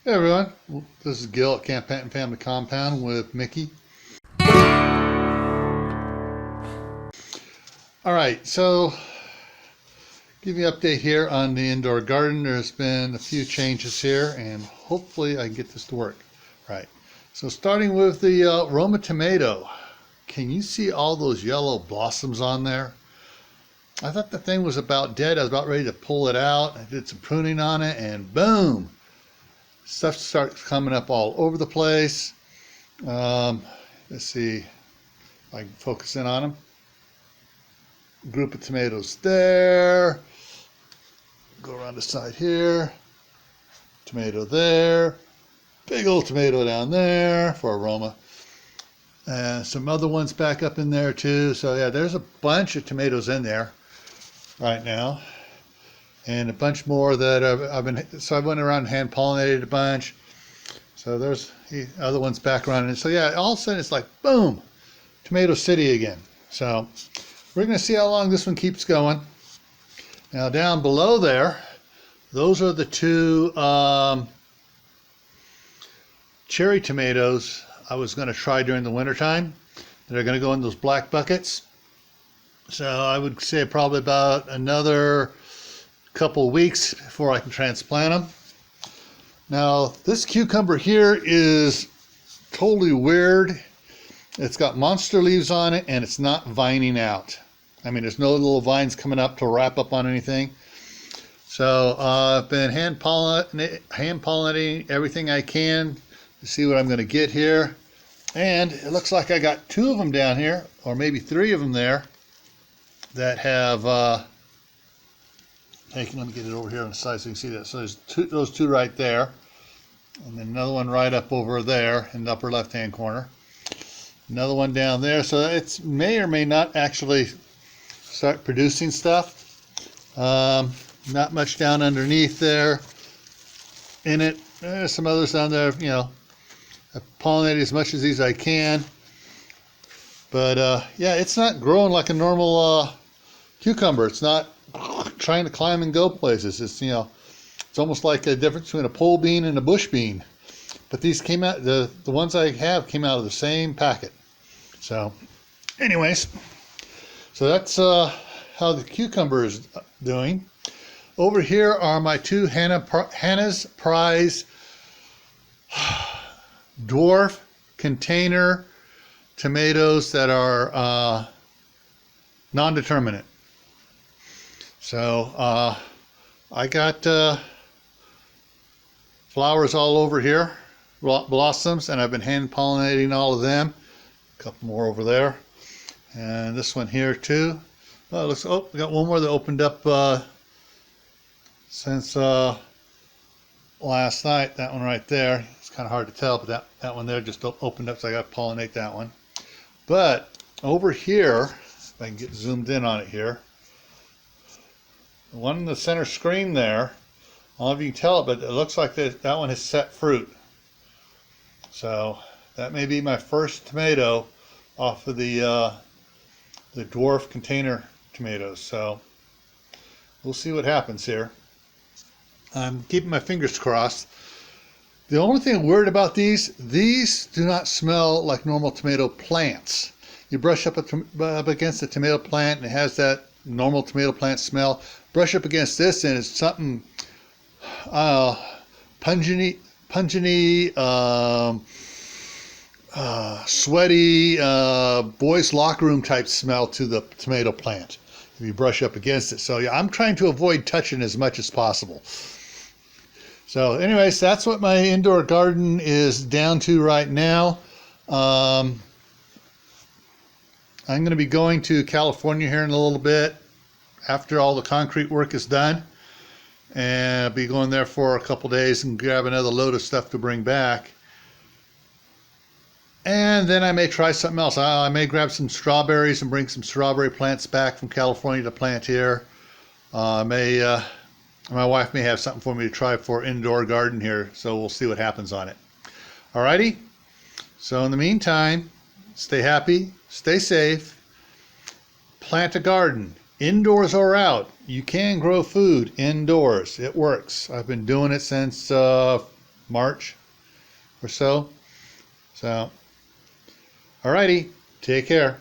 Hey everyone, this is Gil at Camp Patton Family Compound with Mickey. Alright, so give you an update here on the indoor garden. There's been a few changes here and hopefully I can get this to work. Right, so starting with the Roma tomato. Can you see all those yellow blossoms on there? I thought the thing was about dead. I was about ready to pull it out. I did some pruning on it and boom! Stuff starts coming up all over the place. Let's see if I can focus in on them. Group of tomatoes there. Go around the side here. Tomato there. Big old tomato down there for aroma. And some other ones back up in there too. So yeah, there's a bunch of tomatoes in there right now. And a bunch more that I went around and hand pollinated a bunch. So there's the other ones back around. And so yeah, all of a sudden it's like, boom, Tomato City again. So we're going to see how long this one keeps going. Now down below there, those are the two cherry tomatoes I was going to try during the wintertime. They're going to go in those black buckets. So I would say probably about another couple weeks before I can transplant them. Now this cucumber here is totally weird. It's got monster leaves on it and it's not vining out. I mean, there's no little vines coming up to wrap up on anything. So I've been hand pollinating everything I can to see what I'm going to get here. And it looks like I got two of them down here, or maybe three of them there, that have let me get it over here on the side so you can see that. So there's those two right there, and then another one right up over there in the upper left-hand corner. Another one down there. So it may or may not actually start producing stuff. Not much down underneath there in it. There's some others down there. You know, I pollinate as much of these as I can. But yeah, it's not growing like a normal cucumber. It's not trying to climb and go places. It's, you know, it's almost like a difference between a pole bean and a bush bean. But these came out, the ones I have came out of the same packet. So anyways, so that's how the cucumber is doing. Over here are my two Hannah's Prize dwarf container tomatoes that are non-determinate. So I got flowers all over here, blossoms, and I've been hand pollinating all of them. A couple more over there, and this one here too. Oh, it looks, oh, we got one more that opened up since last night. That one right there. It's kind of hard to tell, but that one there just opened up, so I got to pollinate that one. But over here, if I can get zoomed in on it here, the one in the center screen there, I don't know if you can tell it, but it looks like that one has set fruit. So that may be my first tomato off of the dwarf container tomatoes. So we'll see what happens here. I'm keeping my fingers crossed. The only thing weird about these do not smell like normal tomato plants. You brush up against a tomato plant and it has that normal tomato plant smell. Brush up against this and it's something pungent, sweaty, boys locker room type smell to the tomato plant if you brush up against it. So yeah, I'm trying to avoid touching as much as possible. So anyways, that's what my indoor garden is down to right now. I'm going to be going to California here in a little bit after all the concrete work is done, and I'll be going there for a couple days and grab another load of stuff to bring back. And then I may try something else. I may grab some strawberries and bring some strawberry plants back from California to plant here. My wife may have something for me to try for indoor garden here, so we'll see what happens on it. Alrighty, so in the meantime, stay happy, stay safe, plant a garden, indoors or out. You can grow food indoors. It works. I've been doing it since March or so. So, alrighty, take care.